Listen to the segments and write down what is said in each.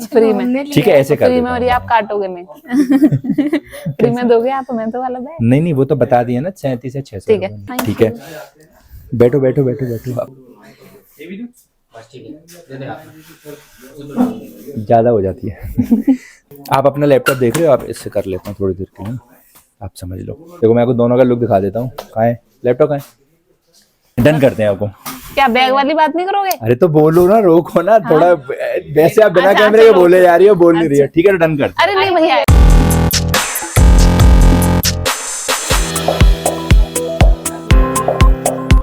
Free में। ठीक है, ऐसे कर फ्री देता में, हूँ। और ये आप काटोगे नहीं। फ्री में दोगे आप हमें तो वाला बैग? नहीं नहीं, वो तो बता दिया ना, 37 या 600। ठीक है, thank ठीक है, बैठो बैठो बैठो बैठो। ज्यादा हो जाती है। आप अपना लैपटॉप देख रहे हो, आप इससे कर लेता हूँ थोड़ी देर के लिए, आप समझ लो। देखो मैं आपको दोनों का लुक दिखा देता हूँ। कहाँ है लैपटॉप, कहाँ है? डन करते हैं आपको। क्या बैग वाली बात नहीं करोगे? अरे तो बोलो ना, रोको ना थोड़ा। वैसे आप बिना अच्छा, कैमरे के चलो। बोले जा रही हो, बोल नहीं रही हो। ठीक है, डन करते हैं। अरे नहीं भैया।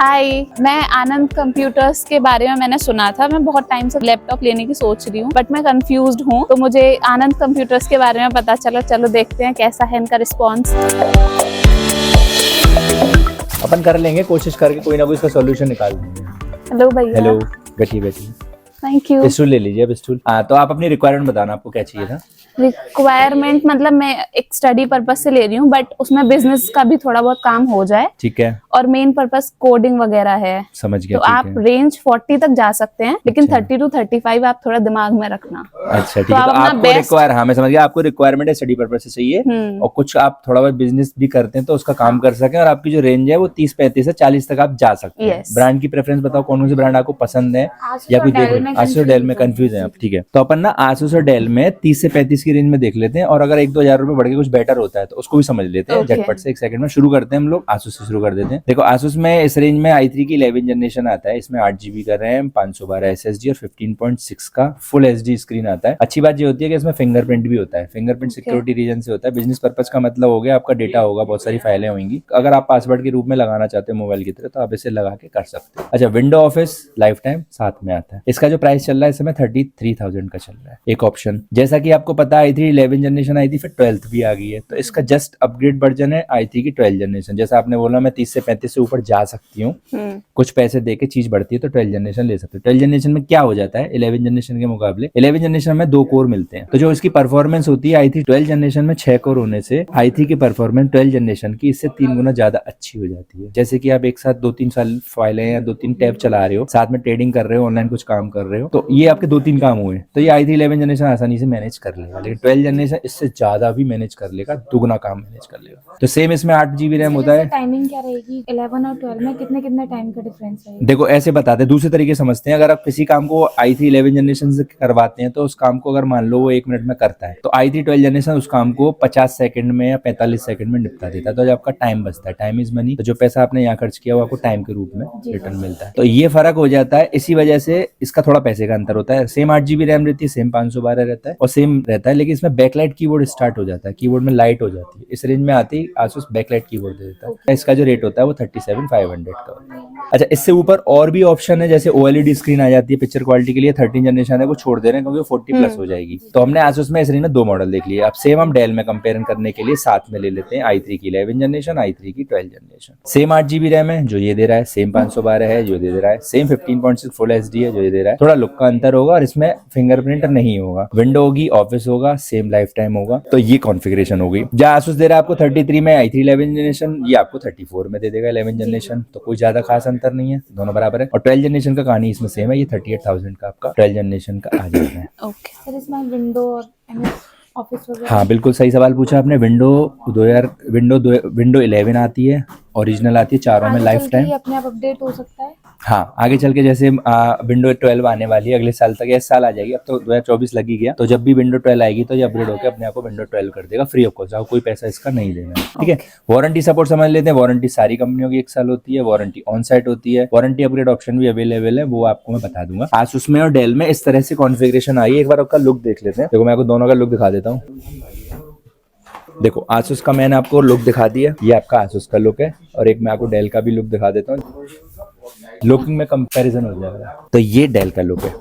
हाय, मैं आनंद कंप्यूटर्स के बारे में मैंने सुना था। मैं बहुत टाइम से लैपटॉप लेने की सोच रही हूँ, बट मैं कंफ्यूज्ड हूँ। तो मुझे आनंद कंप्यूटर्स के बारे में पता चला। चलो देखते हैं कैसा है इनका रिस्पॉन्स। अपन कर लेंगे कोशिश करके, कोई ना कोई इसका सॉल्यूशन निकाल देंगे। हेलो भैया। हेलो, बैठिए बैठिए। Thank you. स्टूल ले लीजिए अब, स्टूल। हाँ, तो आप अपनी रिक्वायरमेंट बताना, आपको क्या चाहिए था। रिक्वायरमेंट मतलब मैं एक स्टडी पर्पज से ले रही हूँ, बट उसमें बिजनेस का भी थोड़ा बहुत काम हो जाए। ठीक है, और मेन पर्पस कोडिंग वगैरह है। समझ गया। तो ठीक आप है। रेंज 40 तक जा सकते हैं, लेकिन अच्छा। 30 to 35 आप थोड़ा दिमाग में रखना। अच्छा ठीक तो है, आप तो अपना आपको best- रिक्वायर, हाँ मैं समझ गया, आपको रिक्वायरमेंट है स्टडी पर्पज से चाहिए, और कुछ आप थोड़ा बहुत बिजनेस भी करते हैं तो उसका काम कर सकें, और आपकी जो रेंज है वो 30-35 से 40 तक आप जा सकते हैं। Yes. ब्रांड की प्रेफरेंस बताओ, कौन से ब्रांड आपको पसंद है या कोई देख रहे? आसूस और डेल में कंफ्यूज है आप। ठीक है, तो अपन ना आसूस और डेल में 30 से 35 की रेंज में देख लेते हैं, और अगर 1-2 हजार रुपए बढ़ के कुछ बेटर होता है तो उसको भी समझ लेते हैं। Okay. झटपट से 1 सेकंड में शुरू करते हैं हम लोग। आसूस से शुरू कर देते हैं। देखो आसूस में इस रेंज में i3 की 11 जनरेशन आता है। इसमें 8 GB का रैम, 512 SSD और 15.6 का फुल HD स्क्रीन आता है। अच्छी बात ये होती है कि इसमें फिंगरप्रिंट भी होता है। फिंगरप्रिंट सिक्योरिटी रीजन से होता है। बिजनेस पर्पज का मतलब हो गया, आपका डेटा होगा, बहुत सारी फाइलें होंगी, अगर आप पासवर्ड के रूप में लगाना चाहते हो मोबाइल की तरह, तो आप इसे लगा के कर सकते हो। अच्छा, विंडो ऑफिस लाइफ टाइम साथ में आता है। इसका जो प्राइस चल रहा है इस समय 33,000 का चल रहा है। एक ऑप्शन, जैसा कि आपको पता है i3 11 जनरेशन आई थी, फिर 12th भी आ गई है, तो इसका जस्ट अपग्रेड वर्जन है i3 की 12 जनरेशन। जैसा आपने बोला मैं 30 से 35 से ऊपर जा सकती हूँ, कुछ पैसे देके चीज बढ़ती है, तो 12 जनरेशन ले सकते हो। 12 जनरेशन में क्या हो जाता है 11 जनरेशन के मुकाबले, 11 जनरेशन में 2 कोर मिलते हैं, तो जो इसकी परफॉर्मेंस होती है i3 12 जनरेशन में 6 कोर होने से i3 की परफॉर्मेंस 12 जनरेशन की इससे 3 गुना ज्यादा अच्छी हो जाती है। जैसे कि आप एक साथ 2-3 साल फाइलें या 2-3 टैब चला रहे हो, साथ में ट्रेडिंग कर रहे हो, ऑनलाइन कुछ काम कर रहे हो, तो ये आपके 2-3 काम हुए, तो ये i3 11 जनरेशन आसानी से मैनेज कर लेगा। लेकिन 12 जनरेशन इससे ज्यादा भी मैनेज कर लेगा, दुगना काम मैनेज कर लेगा। तो सेम इसमें 8 GB रैम होता है। टाइमिंग क्या रहेगी 11 और 12 में, कितने कितने टाइम का डिफरेंस है? देखो ऐसे बताते हैं, दूसरे तरीके समझते हैं। अगर आप किसी काम को i3 11 जनरेशन से करवाते हैं, तो उस काम को अगर मान लो वो 1 मिनट में करता है, तो i3 12 जनरेशन उस काम को 50 सेकंड में या 45 सेकंड में निपटा देता है। तो जो आपका टाइम बचता है, टाइम इज मनी, तो जो पैसा आपने यहाँ खर्च किया वो आपको टाइम के रूप में रिटर्न मिलता है। तो ये फर्क हो जाता है, इसी वजह से इसका थोड़ा पैसे का अंतर होता है। सेम 8 GB रैम रहती है, सेम 512 रहता है और सेम रहता है, लेकिन इसमें बैकलाइट कीबोर्ड स्टार्ट हो जाता है, कीबोर्ड में लाइट हो जाती है। इस रेंज में आती है आसूस बैकलाइट कीबोर्ड दे देता है। इसका जो रेट होता है वो 37,500 का होता है। अच्छा, इससे ऊपर और भी ऑप्शन है, जैसे OLED स्क्रीन आ जाती है पिक्चर क्वालिटी के लिए। 13 जनरेशन है, वो छोड़ दे रहे हैं क्योंकि 40 प्लस हो जाएगी। तो हमने आसूस में इस रेंज में 2 मॉडल देख लिए। अब सेम हम डेल में कंपेयर करने के लिए साथ में ले लेते हैं i3 की 11 जनरेशन, i3 की 12 जनरेशन। सेम 8 GB रैम है जो ये दे रहा है, सेम 512 है जो दे रहा है, सेम 15.6 फुल HD है जो ये दे रहा है। थोड़ा लुक का अंतर होगा और इसमें फिंगरप्रिंट नहीं होगा। विंडो होगी, ऑफिस होगा, सेम लाइफ टाइम होगा। तो ये कॉन्फ़िगरेशन हो गई। जहाँ आसूस दे रहा है आपको 33 में i3 11 जनरेशन, ये आपको 34 में दे देगा 11 जनरेशन। तो कोई ज्यादा खास अंतर नहीं है, दोनों बराबर है। और 12 जनरेशन का कहानी इसमें सेम है, ये 38,000 का आपका 12 जनरेशन का आ जाता है। ओके। सर इसमें विंडो और MS ऑफिस वगैरह? हाँ बिल्कुल सही सवाल पूछा आपने। विंडो 11 आती है, ओरिजिनल आती है, चारों में लाइफ टाइम। अपने आप अपडेट हो सकता है? हाँ, आगे चल के जैसे विंडो 12 आने वाली है अगले साल तक, इस साल आ जाएगी, अब तो 2024 लग ही गया। तो जब भी विंडो 12 आएगी तो ये अपग्रेड होकर अपने आप को विंडो 12 कर देगा फ्री ऑफ कॉस्ट, आपको कोई पैसा इसका नहीं देना है। ठीक है, वारंटी सपोर्ट समझ लेते हैं। वारंटी सारी कंपनियों की 1 साल होती है, वारंटी ऑन साइट होती है, वारंटी अपग्रेड ऑप्शन भी अवेलेबल है, वो आपको मैं बता दूंगा। आसूस में और डेल में इस तरह से कॉन्फ़िगरेशन आई है। एक बार आपका लुक देख लेते हैं। देखो मैं आपको दोनों का लुक दिखा देता हूँ। देखो आसूस का मैंने आपको लुक दिखा दिया, ये आपका आसूस का लुक है, और एक मैं आपको डेल का भी लुक दिखा देता हूँ। लुकिंग में कंपैरिजन हो जाएगा। तो ये डेल का लुक है।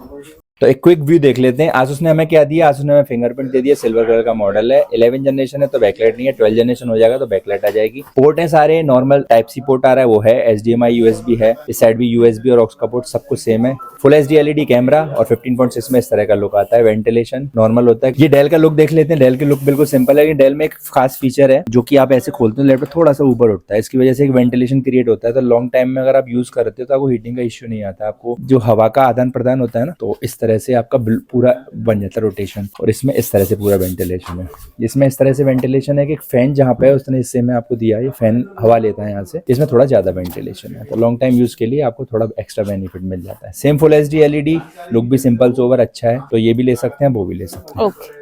तो एक क्विक व्यू देख लेते हैं। आसूस ने हमें क्या दिया, आसूस ने हमें फिंगरप्रिंट दे दिया, सिल्वर कलर का मॉडल है, 11 जनरेशन है तो बैकलाइट नहीं है, 12 जनरेशन हो जाएगा तो बैकलाइट आ जाएगी। पोर्ट है सारे नॉर्मल टाइप सी पोर्ट आ रहा है, वो है HDMI USB है, इस साइड भी USB और ऑक्स का पोर्ट सब कुछ सेम है। फुल HD LED कैमरा और 15.6 में इस तरह का लुक आता है। वेंटिलेशन नॉर्मल होता है। ये डेल का लुक देख लेते हैं। डेल के लुक बिल्कुल सिंपल है, लेकिन डेल में एक खास फीचर है जो कि आप ऐसे खोलते हो लैपटॉप थोड़ा सा ऊपर उठता है, इसकी वजह से एक वेंटिलेशन क्रिएट होता है। तो लॉन्ग टाइम में अगर आप यूज करते हो तो आपको हीटिंग का इश्यू नहीं आता, आपको जो हवा का आदान प्रदान होता है ना, तो इस तरह तरह से आपका पूरा बन जाता है रोटेशन। और इसमें इस तरह से पूरा वेंटिलेशन है। इसमें इस तरह से वेंटिलेशन है कि फैन जहाँ पे है उतने हिस्से में आपको दिया है, ये फैन हवा लेता है यहाँ से, इसमें थोड़ा ज्यादा वेंटिलेशन है, तो लॉन्ग टाइम यूज के लिए आपको थोड़ा एक्स्ट्रा बेनिफिट मिल जाता है। Same full HD LED, look भी सिंपल सोबर अच्छा है, तो ये भी ले सकते हैं, वो भी ले सकते हैं। ओके।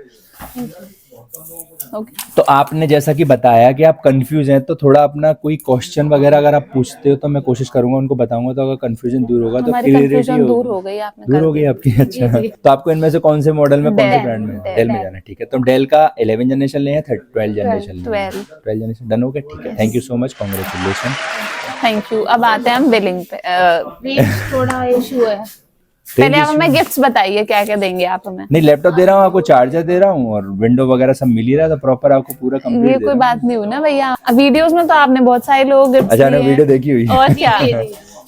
तो आपने जैसा कि बताया कि आप कंफ्यूज हैं, तो थोड़ा अपना कोई क्वेश्चन वगैरह अगर आप पूछते हो तो मैं कोशिश करूंगा उनको बताऊंगा, तो अगर कंफ्यूजन दूर होगा तो क्लियरिटी दूर हो गई, आपने दूर हो गई आपकी। अच्छा, तो आपको इनमें से कौन से मॉडल में, कौन से ब्रांड में? डेल में जाना है, ठीक है। तो डेल का 11 जनरेशन लें या 12 जनरेशन? 12 जनरेशन डन हो गया, ठीक है। Thank you so much, congratulation. Thank you. अब आते हैं हम बिलिंग पे। थोड़ा इशू है। पहले आप हमें गिफ्ट्स बताइए, क्या क्या देंगे आप हमें? नहीं, लैपटॉप दे रहा हूँ आपको, चार्जर दे रहा हूँ और विंडो वगैरह सब मिल ही रहा है, तो प्रॉपर आपको पूरा कंप्लीट। ये कोई बात नहीं हुई ना भैया, वीडियोस में तो आपने बहुत सारे लोग गिफ्ट्स अच्छा ना, वीडियो देखी हुई है। और क्या।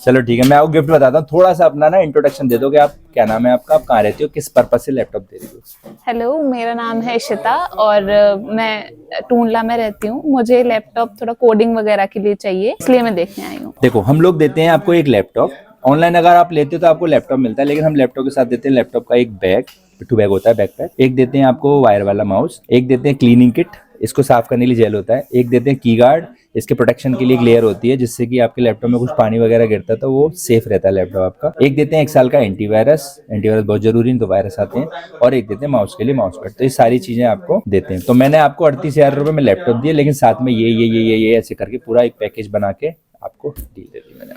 चलो ठीक है, मैं आपको गिफ्ट बताता हूँ। थोड़ा सा अपना ना इंट्रोडक्शन दे दो कि आप क्या नाम है आपका, आप कहाँ रहती हो, किस पर्पज से लैपटॉप दे रही हो? हेलो, मेरा नाम है इशिता और मैं टूंडला में रहती हूँ। मुझे लैपटॉप थोड़ा कोडिंग वगैरह के लिए चाहिए, इसलिए मैं देखने आई हूँ। देखो, हम लोग देते हैं आपको एक लैपटॉप। ऑनलाइन अगर आप लेते हो तो आपको लैपटॉप मिलता है, लेकिन हम लैपटॉप के साथ देते हैं लैपटॉप का एक बैग, पिट्ठू बैग होता है, बैकपैक। एक देते हैं आपको वायर वाला माउस, एक देते हैं क्लीनिंग किट, इसको साफ करने के लिए जेल होता है, एक देते हैं की गार्ड, इसके प्रोटेक्शन के लिए एक लेयर होती है जिससे कि आपके लैपटॉप में कुछ पानी वगैरह गिरता है तो वो सेफ रहता है लैपटॉप आपका। एक देते हैं 1 साल का एंटीवायरस, एंटीवायरस बहुत जरूरी है, तो वायरस आते हैं। और एक देते हैं माउस के लिए माउस पैड। तो ये सारी चीजें आपको देते हैं। तो मैंने आपको 38,000 रुपए में लैपटॉप दिए, लेकिन साथ में ये ऐसे करके पूरा एक पैकेज बना के आपको डील दे दी मैंने।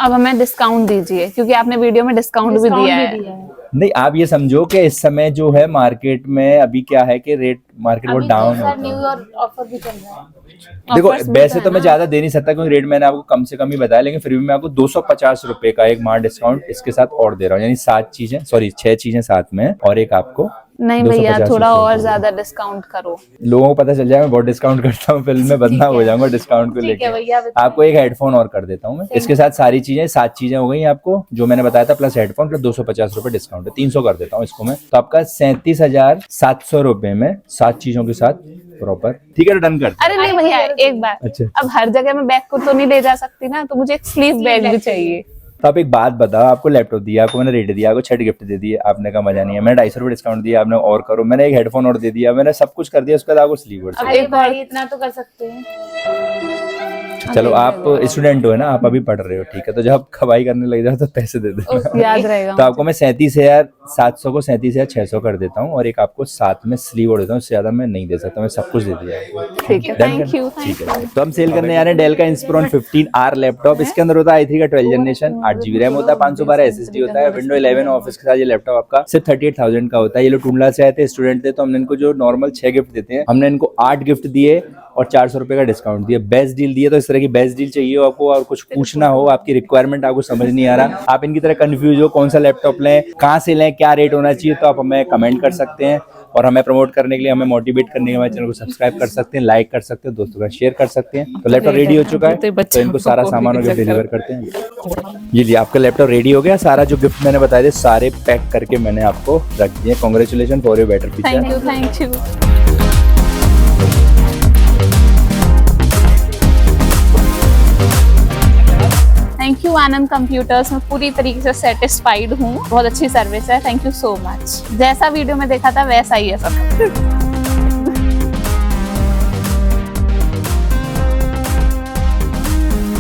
अब हमें डिस्काउंट दीजिए, क्योंकि आपने वीडियो में डिस्काउंट भी दिया है। नहीं, आप ये समझो कि इस समय जो है मार्केट में अभी क्या है कि रेट मार्केट बहुत डाउन होता है। न्यू ईयर ऑफर भी चल रहा है। देखो, वैसे तो मैं ज्यादा दे नहीं सकता क्योंकि रेट मैंने आपको कम से कम ही बताया, लेकिन फिर भी मैं आपको 250 रुपए का एक मार डिस्काउंट इसके साथ और दे रहा हूँ, यानी 6 चीजें साथ में और एक आपको। नहीं भैया, थोड़ा और ज्यादा डिस्काउंट करो, लोगों को पता चल जाएगा मैं बहुत डिस्काउंट करता हूँ, फिल्म में बदनाम हो जाऊंगा डिस्काउंट को लेकर। आपको एक हेडफोन और कर देता हूँ मैं, इसके साथ सारी चीजें 7 चीजें हो गई आपको, जो मैंने बताया था, प्लस हेडफोन प्लस 250 रुपए डिस्काउंट है, 300 कर देता हूँ इसको मैं। तो आपका 37,700 रुपए में 7 चीजों के साथ प्रॉपर, ठीक है, डन कर। अरे नहीं भैया, एक बात, अच्छा, अब हर जगह मैं बैग को तो नहीं ले जा सकती ना, तो मुझे एक स्लीव बैग भी चाहिए। तो आप एक बात बताओ, आपको लैपटॉप दिया, आपको मैंने रेट दिया, आपको 6 गिफ्ट दे दिए, आपने कहा मजा नहीं है, मैंने 250 रुपए डिस्काउंट दिया, आपने और करो, मैंने एक हेडफोन और दे दिया, मैंने सब कुछ कर दिया, उसके बाद आपको स्लीव और अरे भाई, इतना तो कर सकते हैं। चलो, आप स्टूडेंट हो ना, आप अभी पढ़ रहे हो, ठीक है, तो जब आप खवाई करने लग जाओ तो पैसे दे देना, याद रहेगा। तो आपको मैं 37,700 को 37,600 कर देता हूँ और एक आपको साथ में स्लीव और देता हूँ, उससे ज्यादा मैं नहीं दे सकता, मैं सब कुछ दे दिया। ठीक है, थैंक यू। ठीक है, तो हम सेल करने आ रहे हैं डेल का इंस्पिरॉन 15R लैपटॉप। इसके अंदर होता है i3 का 12 जनरेशन, 8GB रैम होता है, 512 SSD होता है, विंडो 11 ऑफिस के साथ ये लैपटॉप आपका सिर्फ 38,000 का होता है। ये लोग टूंडला से आए थे, स्टूडेंट थे, तो हमने इनको जो नॉर्मल 6 गिफ्ट देते हैं, हमने इनको 8 गिफ्ट दिए और 400 रुपए का डिस्काउंट दिया, बेस्ट डील दिए। तो इस तरह की बेस्ट डील चाहिए हो आपको और कुछ पूछना हो, आपकी रिक्वायरमेंट आपको समझ नहीं आ रहा, आप इनकी तरह कंफ्यूज हो कौन सा लैपटॉप लें, कहाँ से लें, क्या रेट होना चाहिए, तो आप हमें कमेंट कर सकते हैं और हमें प्रमोट करने के लिए, हमें मोटिवेट करने के लिए हमारे चैनल को सब्सक्राइब कर सकते हैं, लाइक कर सकते हैं, दोस्तों का शेयर कर सकते हैं। तो लैपटॉप रेडी हो चुका है, तो इनको सारा सामान वगैरह डिलीवर करते हैं। ये लिए आपका लैपटॉप रेडी हो गया, सारा जो गिफ्ट मैंने बताया थे सारे पैक करके मैंने आपको रख दिए। Congratulation for your better future. Thank you, thank you. Thank you Anand computers, मैं पूरी तरीके से सेटिस्फाइड हूँ, बहुत अच्छी सर्विस है, थैंक यू सो मच। जैसा वीडियो में देखा था वैसा ही है सब।